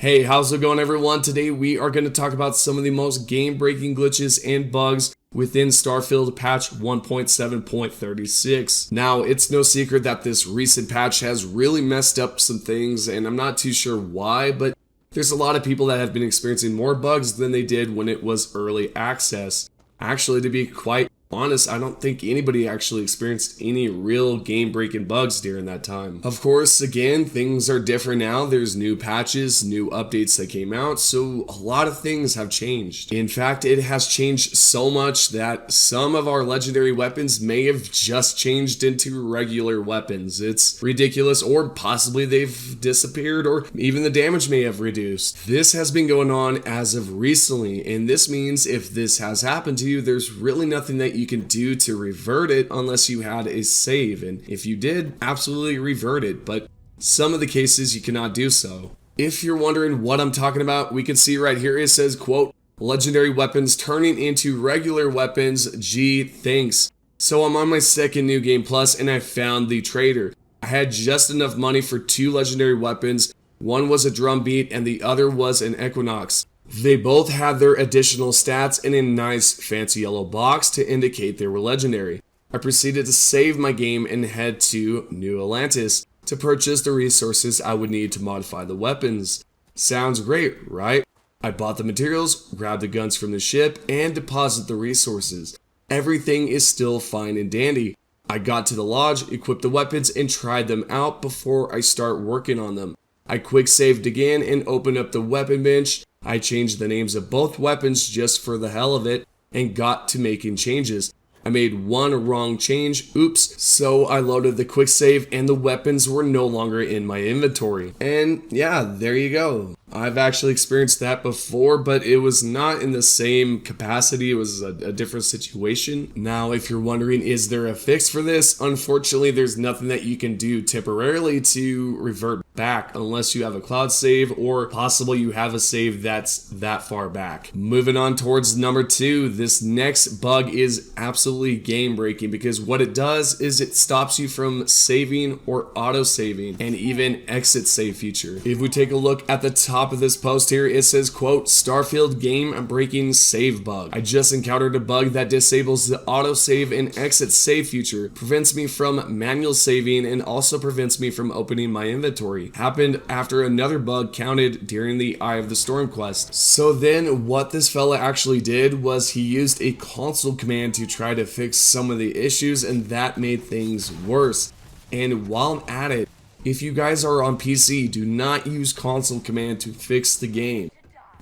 Hey, how's it going everyone? Today we are going to talk about some of the most game-breaking glitches and bugs within Starfield patch 1.7.36. Now, it's no secret that this recent patch has really messed up some things, and I'm not too sure why, but there's a lot of people that have been experiencing more bugs than they did when it was early access. Actually, to be quite honest, I don't think anybody actually experienced any real game-breaking bugs during that time. Of course, again, things are different now. There's new patches, new updates that came out, so a lot of things have changed. In fact, it has changed so much that some of our legendary weapons may have just changed into regular weapons. It's ridiculous, or possibly they've disappeared, or even the damage may have reduced. This has been going on as of recently, and this means if this has happened to you, there's really nothing that you can do to revert it unless you had a save, and if you did, absolutely revert it, but some of the cases you cannot do so. If you're wondering what I'm talking about, we can see right here it says, quote, legendary weapons turning into regular weapons, gee, thanks. So I'm on my second New Game Plus and I found the trader. I had just enough money for 2 legendary weapons. One was a drum beat and the other was an equinox. They both had their additional stats in a nice fancy yellow box to indicate they were legendary. I proceeded to save my game and head to New Atlantis to purchase the resources I would need to modify the weapons. Sounds great, right? I bought the materials, grabbed the guns from the ship, and deposited the resources. Everything is still fine and dandy. I got to the lodge, equipped the weapons, and tried them out before I start working on them. I quick saved again and opened up the weapon bench. I changed the names of both weapons just for the hell of it and got to making changes. I made one wrong change, oops, so I loaded the quick save and the weapons were no longer in my inventory. And yeah, there you go. I've actually experienced that before, but it was not in the same capacity. It was a different situation. Now, if you're wondering, is there a fix for this? Unfortunately, there's nothing that you can do temporarily to revert back unless you have a cloud save or possibly you have a save that's that far back. Moving on towards number 2, this next bug is absolutely game breaking because what it does is it stops you from saving or auto saving and even exit save feature. If we take a look at the top of this post here, it says, quote, Starfield game breaking save bug. I just encountered a bug that disables the auto save and exit save feature, prevents me from manual saving and also prevents me from opening my inventory. Happened after another bug counted during the Eye of the Storm quest. So then what this fella actually did was he used a console command to try to fix some of the issues, and that made things worse. And while I'm at it, if you guys are on PC, do not use console command to fix the game.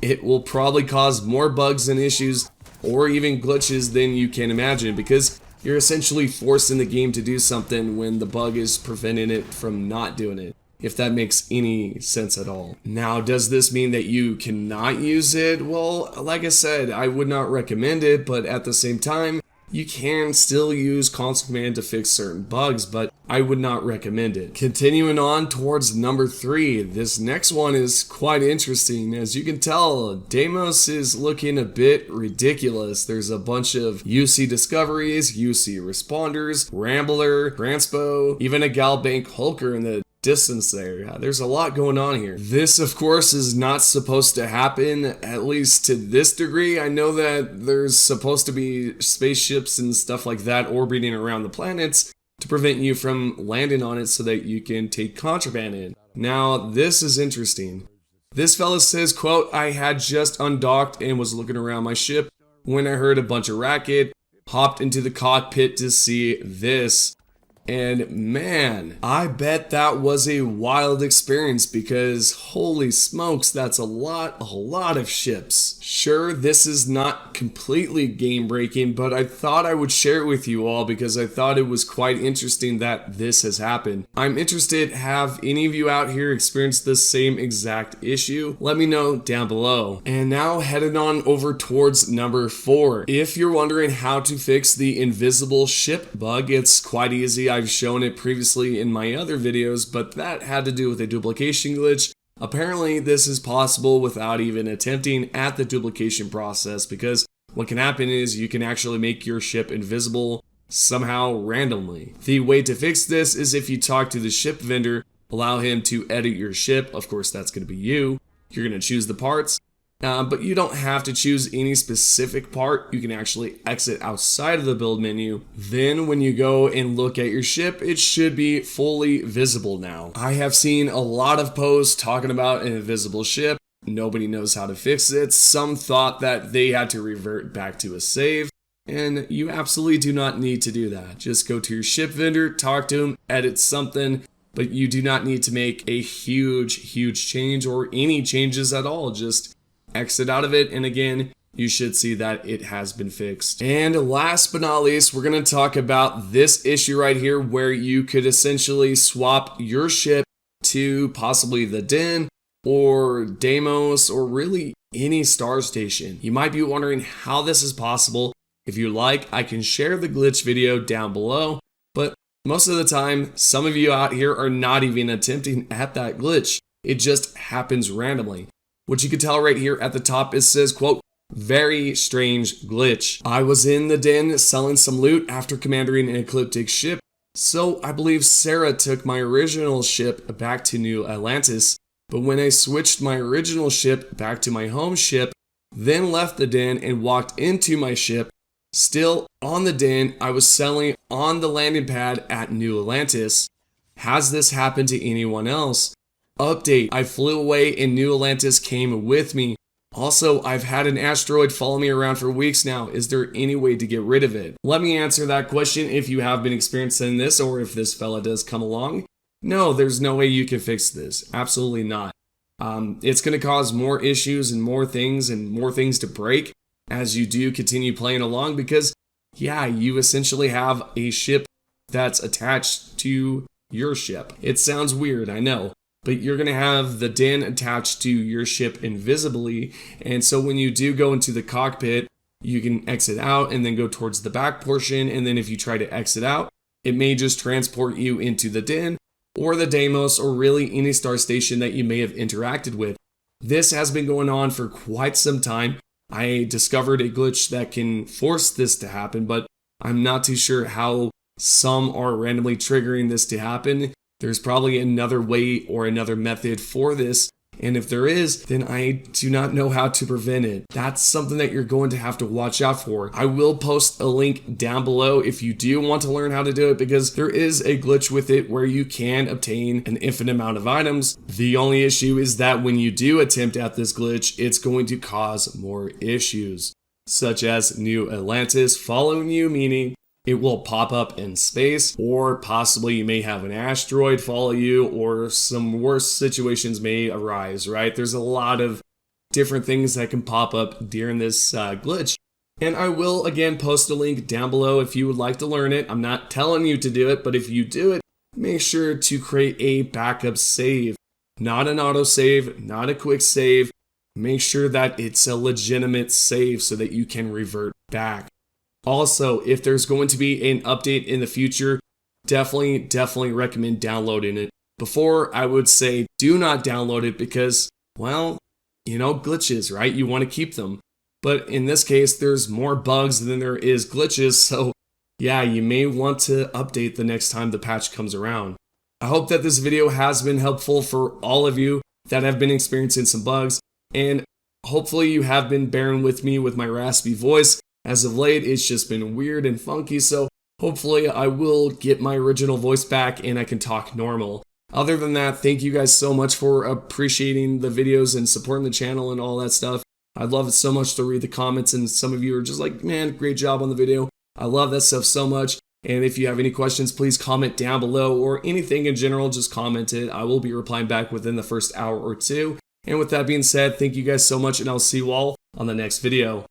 It will probably cause more bugs and issues or even glitches than you can imagine because you're essentially forcing the game to do something when the bug is preventing it from not doing it, if that makes any sense at all. Now, does this mean that you cannot use it? Well, like I said, I would not recommend it, but at the same time, you can still use console command to fix certain bugs, but I would not recommend it. Continuing on towards number 3, this next one is quite interesting. As you can tell, Deimos is looking a bit ridiculous. There's a bunch of UC discoveries, UC responders, Rambler, Transpo, even a Galbank Hulker in the distance there. There's a lot going on here. This, of course, is not supposed to happen, at least to this degree. I know that there's supposed to be spaceships and stuff like that orbiting around the planets to prevent you from landing on it so that you can take contraband in. Now, this is interesting. This fella says, quote, I had just undocked and was looking around my ship when I heard a bunch of racket, hopped into the cockpit to see this. And man, I bet that was a wild experience because holy smokes, that's a lot of ships. Sure, this is not completely game breaking, but I thought I would share it with you all because I thought it was quite interesting that this has happened. I'm interested, have any of you out here experienced the same exact issue? Let me know down below. And now headed on over towards number 4. If you're wondering how to fix the invisible ship bug, it's quite easy. I've shown it previously in my other videos, but that had to do with a duplication glitch. Apparently, this is possible without even attempting at the duplication process because what can happen is you can actually make your ship invisible somehow randomly. The way to fix this is if you talk to the ship vendor, allow him to edit your ship, of course that's going to be you, you're going to choose the parts. But you don't have to choose any specific part. You can actually exit outside of the build menu. Then when you go and look at your ship, it should be fully visible now. I have seen a lot of posts talking about an invisible ship. Nobody knows how to fix it. Some thought that they had to revert back to a save. And you absolutely do not need to do that. Just go to your ship vendor, talk to them, edit something. But you do not need to make a huge change or any changes at all. Just exit out of it, and again, you should see that it has been fixed. And last but not least, we're going to talk about this issue right here where you could essentially swap your ship to possibly the Den or Deimos or really any star station. You might be wondering how this is possible. If you like, I can share the glitch video down below, but most of the time, some of you out here are not even attempting at that glitch. It just happens randomly. What you can tell right here at the top, it says, quote, very strange glitch. I was in the Den selling some loot after commanding an ecliptic ship. So I believe Sarah took my original ship back to New Atlantis. But when I switched my original ship back to my home ship, then left the Den and walked into my ship, still on the Den, I was selling on the landing pad at New Atlantis. Has this happened to anyone else? Update, I flew away and New Atlantis came with me. Also, I've had an asteroid follow me around for weeks now. Is there any way to get rid of it? Let me answer that question if you have been experiencing this or if this fella does come along. No, there's no way you can fix this. Absolutely not. It's going to cause more issues and more things to break as you do continue playing along because, yeah, you essentially have a ship that's attached to your ship. It sounds weird, I know. But you're going to have the Den attached to your ship invisibly. And so when you do go into the cockpit, you can exit out and then go towards the back portion. And then if you try to exit out, it may just transport you into the Den or the Deimos or really any star station that you may have interacted with. This has been going on for quite some time. I discovered a glitch that can force this to happen, but I'm not too sure how some are randomly triggering this to happen. There's probably another way or another method for this, and if there is, then I do not know how to prevent it. That's something that you're going to have to watch out for. I will post a link down below if you do want to learn how to do it, because there is a glitch with it where you can obtain an infinite amount of items. The only issue is that when you do attempt at this glitch, it's going to cause more issues, such as New Atlantis following you, meaning it will pop up in space, or possibly you may have an asteroid follow you, or some worse situations may arise, right? There's a lot of different things that can pop up during this glitch. And I will, again, post a link down below if you would like to learn it. I'm not telling you to do it, but if you do it, make sure to create a backup save. Not an autosave, not a quick save. Make sure that it's a legitimate save so that you can revert back. Also, if there's going to be an update in the future, definitely recommend downloading it. Before, I would say do not download it because, well, you know, glitches, right? You want to keep them. But in this case, there's more bugs than there is glitches, so yeah, you may want to update the next time the patch comes around. I hope that this video has been helpful for all of you that have been experiencing some bugs, and hopefully you have been bearing with me with my raspy voice. As of late, it's just been weird and funky, so hopefully I will get my original voice back and I can talk normal. Other than that, thank you guys so much for appreciating the videos and supporting the channel and all that stuff. I love it so much to read the comments, and some of you are just like, man, great job on the video. I love that stuff so much. And if you have any questions, please comment down below, or anything in general, just comment it. I will be replying back within the first hour or two. And with that being said, thank you guys so much, and I'll see you all on the next video.